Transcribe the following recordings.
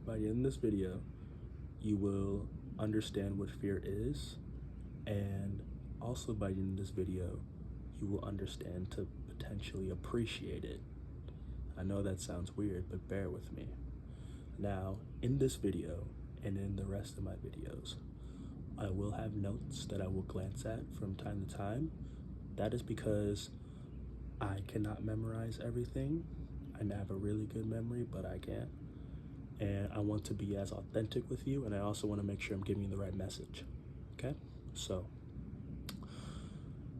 by the end of this video, you will understand what fear is, and also by the end of this video, you will understand to potentially appreciate it. I know that sounds weird, but bear with me. Now, in this video, and in the rest of my videos, I will have notes that I will glance at from time to time. That is because I cannot memorize everything. I have a really good memory, but I can't. And I want to be as authentic with you, and I also want to make sure I'm giving you the right message. Okay? So,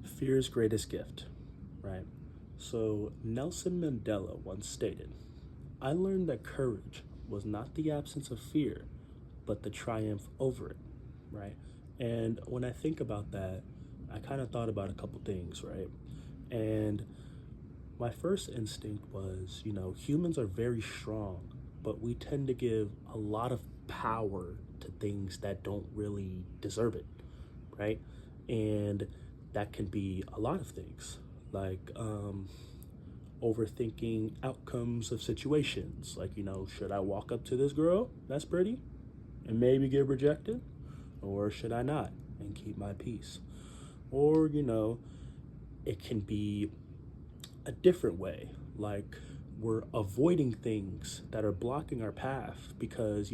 fear's greatest gift, right? So, Nelson Mandela once stated, "I learned that courage was not the absence of fear, but the triumph over it," right? And when I think about that, I kind of thought about a couple things, right? And my first instinct was, humans are very strong, but we tend to give a lot of power to things that don't really deserve it, right? And that can be a lot of things, like overthinking outcomes of situations. Like, should I walk up to this girl that's pretty and maybe get rejected? Or should I not and keep my peace? Or, it can be a different way, like we're avoiding things that are blocking our path because,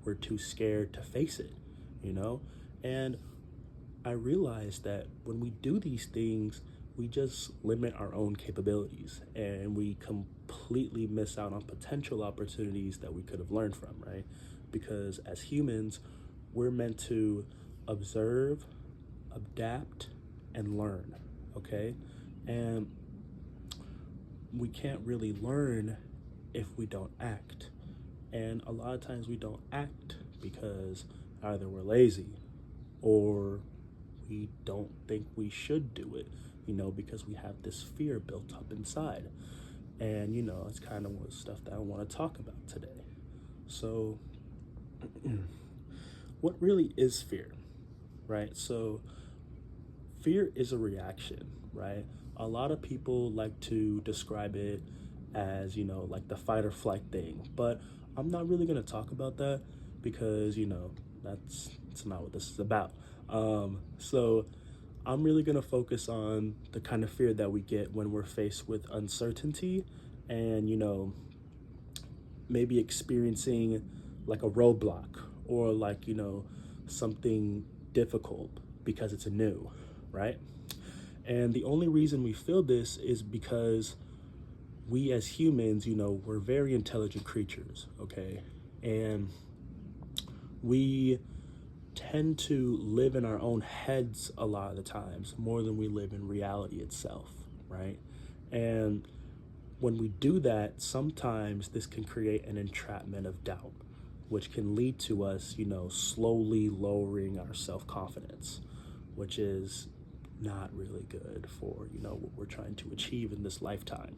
we're too scared to face it, you know? And I realized that when we do these things, we just limit our own capabilities and we completely miss out on potential opportunities that we could have learned from, right? Because as humans, we're meant to observe, adapt, and learn, okay? And we can't really learn if we don't act. And a lot of times we don't act because either we're lazy or we don't think we should do it, because we have this fear built up inside. And, it's kind of stuff that I want to talk about today. So, what really is fear, right? So, fear is a reaction, right? A lot of people like to describe it as, like the fight or flight thing, but I'm not really going to talk about that because, that's not what this is about. So I'm really going to focus on the kind of fear that we get when we're faced with uncertainty and, maybe experiencing like a roadblock or like, something difficult because it's new, right? And the only reason we feel this is because we as humans, we're very intelligent creatures, okay? And we tend to live in our own heads a lot of the times more than we live in reality itself, right? And when we do that, sometimes this can create an entrapment of doubt, which can lead to us, slowly lowering our self-confidence, which is not really good for, what we're trying to achieve in this lifetime.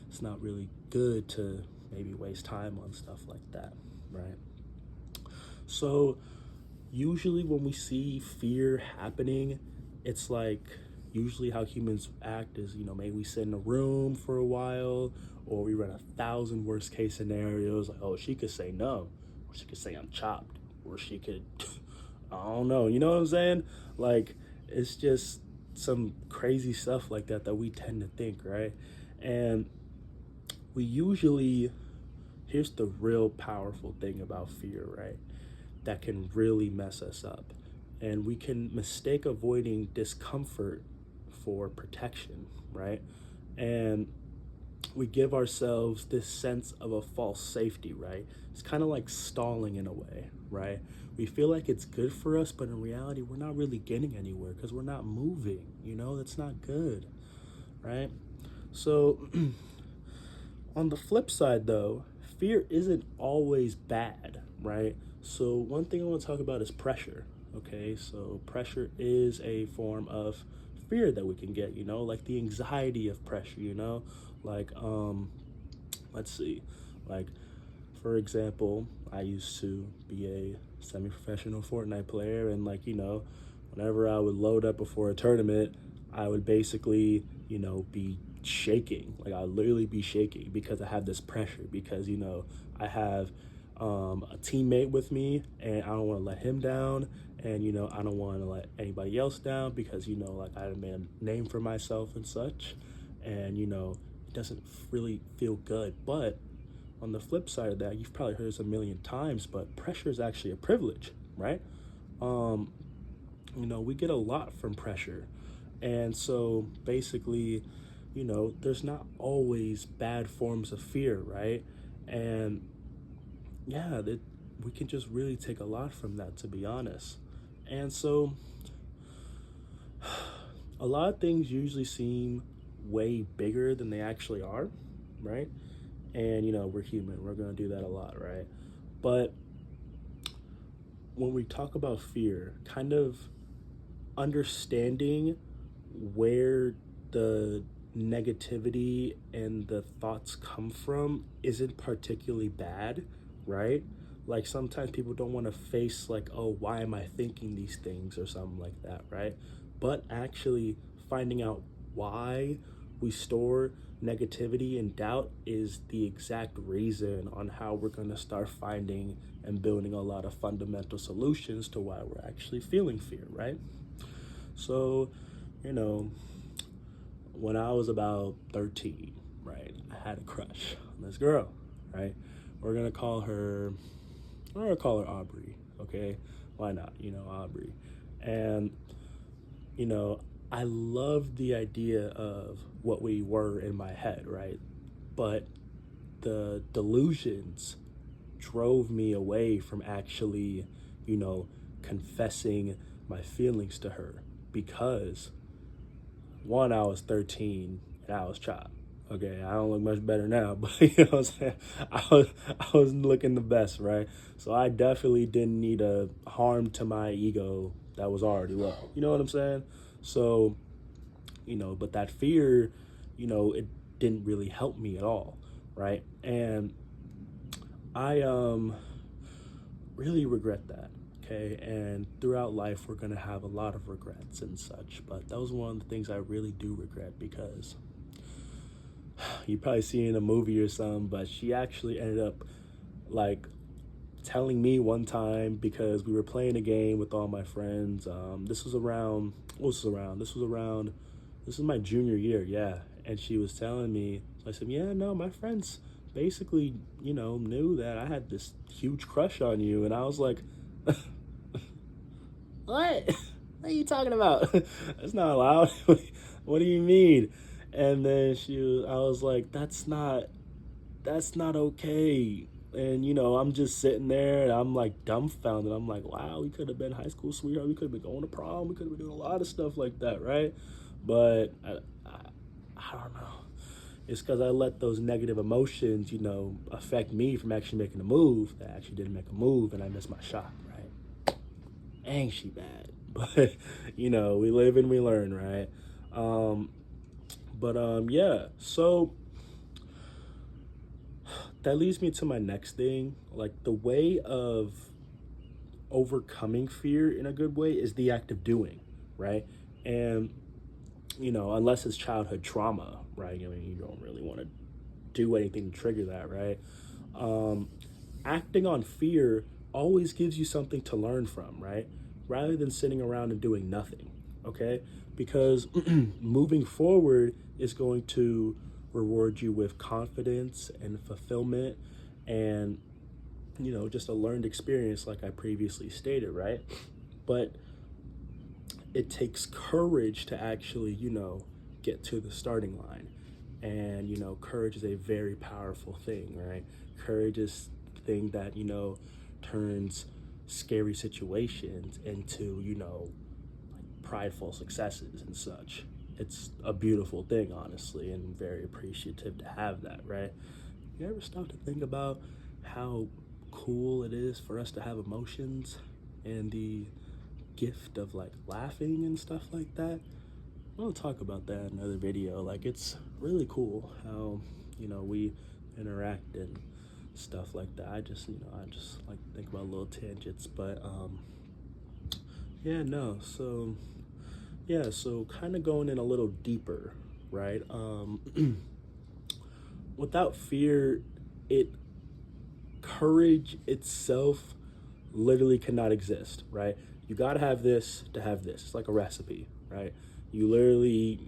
It's not really good to maybe waste time on stuff like that, right? So usually when we see fear happening, it's like usually how humans act is, maybe we sit in a room for a while, or we run 1,000 worst case scenarios, like, oh, she could say no, or she could say I'm chopped, or she could, I don't know, you know what I'm saying? Like, it's just some crazy stuff like that we tend to think, right? And we usually, here's the real powerful thing about fear, right? That can really mess us up. And we can mistake avoiding discomfort for protection, right? And we give ourselves this sense of a false safety, right? It's kind of like stalling in a way, right? We feel like it's good for us, but in reality, we're not really getting anywhere because we're not moving, that's not good, right? So on the flip side though, fear isn't always bad, right? So one thing I want to talk about is pressure, okay? So pressure is a form of fear that we can get, like the anxiety of pressure, like, let's see, like, for example, I used to be a semi-professional Fortnite player, and like, whenever I would load up before a tournament, I would basically, be shaking. Like, I would literally be shaking because I have this pressure, because, I have a teammate with me, and I don't want to let him down. And, I don't want to let anybody else down because, like I made a name for myself and such. And, it doesn't really feel good. But on the flip side of that, you've probably heard this a million times, but pressure is actually a privilege, right? Um, we get a lot from pressure. And so basically, there's not always bad forms of fear, right? And yeah, we can just really take a lot from that, to be honest. And so a lot of things usually seem way bigger than they actually are, right? And, we're human, we're going to do that a lot, right? But when we talk about fear, kind of understanding where the negativity and the thoughts come from isn't particularly bad, right? Like sometimes people don't want to face like, oh, why am I thinking these things or something like that, right? But actually finding out why we store negativity and doubt is the exact reason on how we're going to start finding and building a lot of fundamental solutions to why we're actually feeling fear, right? So, you know, when I was about 13, right, I had a crush on this girl, right? We're gonna call her, we're gonna call her Aubrey, okay? Why not? Aubrey. And, you know, I loved the idea of what we were in my head, right? But the delusions drove me away from actually, confessing my feelings to her because one, I was 13 and I was chopped. Okay, I don't look much better now, but what I'm saying? I was looking the best, right? So I definitely didn't need a harm to my ego that was already low. You know what I'm saying? So, but that fear, it didn't really help me at all, right? And I really regret that. Okay, and throughout life we're gonna have a lot of regrets and such, but that was one of the things I really do regret because you probably see in a movie or something, but she actually ended up like telling me one time because we were playing a game with all my friends. This was around, this was my junior year, yeah. And she was telling me, so I said, yeah, no, my friends basically, knew that I had this huge crush on you. And I was like, what? What are you talking about? That's not allowed. What do you mean? And then I was like, that's not okay. And I'm just sitting there and I'm like dumbfounded. I'm like, wow, we could have been high school sweetheart. We could have been going to prom. We could have been doing a lot of stuff like that, right? But I don't know. It's because I let those negative emotions, affect me from actually making a move. That I actually didn't make a move and I missed my shot, right? Ain't she bad? But we live and we learn, right? Yeah. So that leads me to my next thing. Like the way of overcoming fear in a good way is the act of doing, right? And unless it's childhood trauma, right? I mean, you don't really want to do anything to trigger that, right? Um, Acting on fear always gives you something to learn from, right? Rather than sitting around and doing nothing, okay? Because moving forward is going to reward you with confidence and fulfillment and, just a learned experience, like I previously stated, right? But it takes courage to actually, get to the starting line. And, courage is a very powerful thing, right? Courage is the thing that, turns scary situations into, like prideful successes and such. It's a beautiful thing, honestly, and very appreciative to have that, right? You ever stop to think about how cool it is for us to have emotions and the gift of like laughing and stuff like that? I'll talk about that in another video. Like it's really cool how, we interact and stuff like that. I just like to think about little tangents, but yeah, no. So yeah, so kind of going in a little deeper, right? Without fear, it courage itself literally cannot exist, right? You gotta have this to have this. It's like a recipe, right? You literally,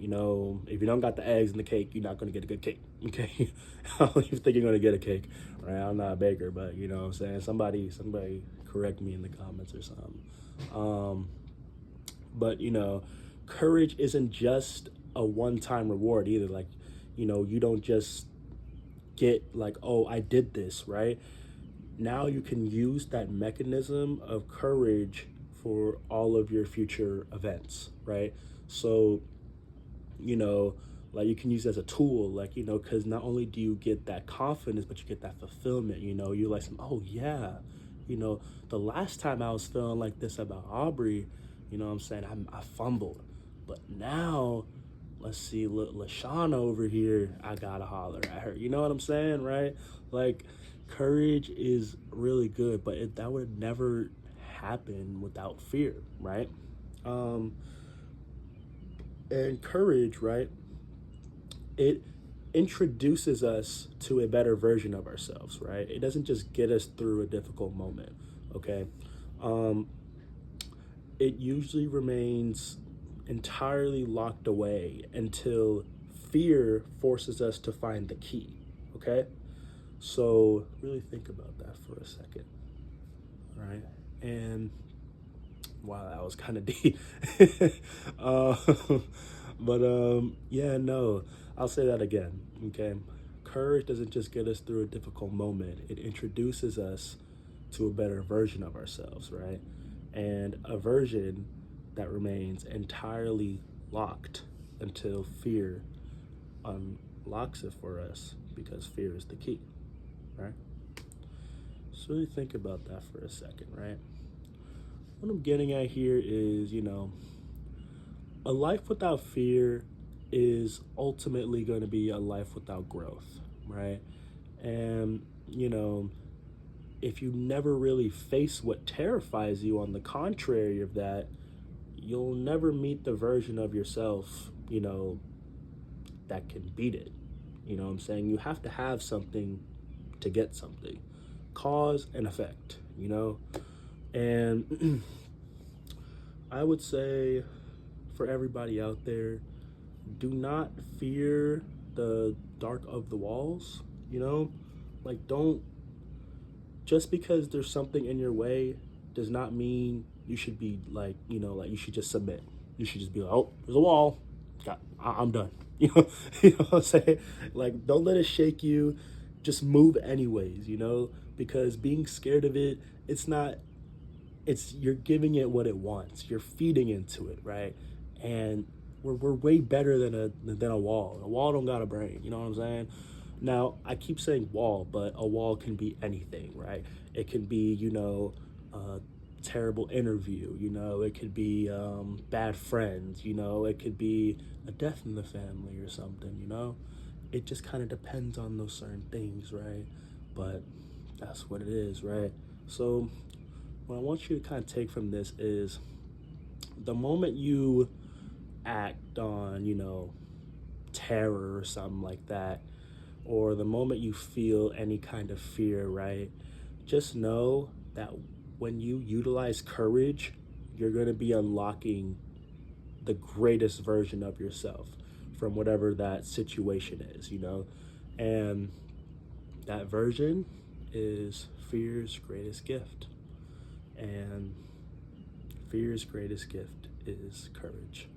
if you don't got the eggs in the cake, you're not gonna get a good cake. Okay. I don't even think you're gonna get a cake, right? I'm not a baker, but you know what I'm saying? Somebody correct me in the comments or something. But courage isn't just a one-time reward either. Like, you don't just get like, oh, I did this, right? Now you can use that mechanism of courage for all of your future events, right? So, you know, like you can use it as a tool, like, because not only do you get that confidence, but you get that fulfillment, you're like, oh yeah, the last time I was feeling like this about Aubrey, what I'm saying, I fumbled. But now, let's see, LaShawna over here, I gotta holler at her. You know what I'm saying, right? Like, courage is really good, but that would never happen without fear, right? And courage, right? It introduces us to a better version of ourselves, right? It doesn't just get us through a difficult moment, okay? It usually remains entirely locked away until fear forces us to find the key, okay? So really think about that for a second, right? And wow, that was kind of deep. uh, but yeah, no, I'll say that again, okay? Courage doesn't just get us through a difficult moment. It introduces us to a better version of ourselves, right? And a version that remains entirely locked until fear unlocks it for us, because fear is the key, right? So really think about that for a second, right? What I'm getting at here is, a life without fear is ultimately going to be a life without growth, right? And, if you never really face what terrifies you, on the contrary of that, you'll never meet the version of yourself, that can beat it. You know what I'm saying? You have to have something to get something. Cause and effect, And I would say, for everybody out there, do not fear the dark of the walls, Like, don't, just because there's something in your way does not mean you should be like, like you should just submit. You should just be like, oh, there's a wall. I'm done. You know what I'm saying? Like, don't let it shake you. Just move anyways, because being scared of it, you're giving it what it wants. You're feeding into it, right? And we're way better than a wall. A wall don't got a brain, you know what I'm saying? Now, I keep saying wall, but a wall can be anything, right? It can be, a terrible interview, it could be bad friends, it could be a death in the family or something, It just kind of depends on those certain things, right? But that's what it is, right? So what I want you to kind of take from this is, the moment you act on, terror or something like that, or the moment you feel any kind of fear, right? Just know that when you utilize courage, you're going to be unlocking the greatest version of yourself from whatever that situation is, And that version is fear's greatest gift. And fear's greatest gift is courage.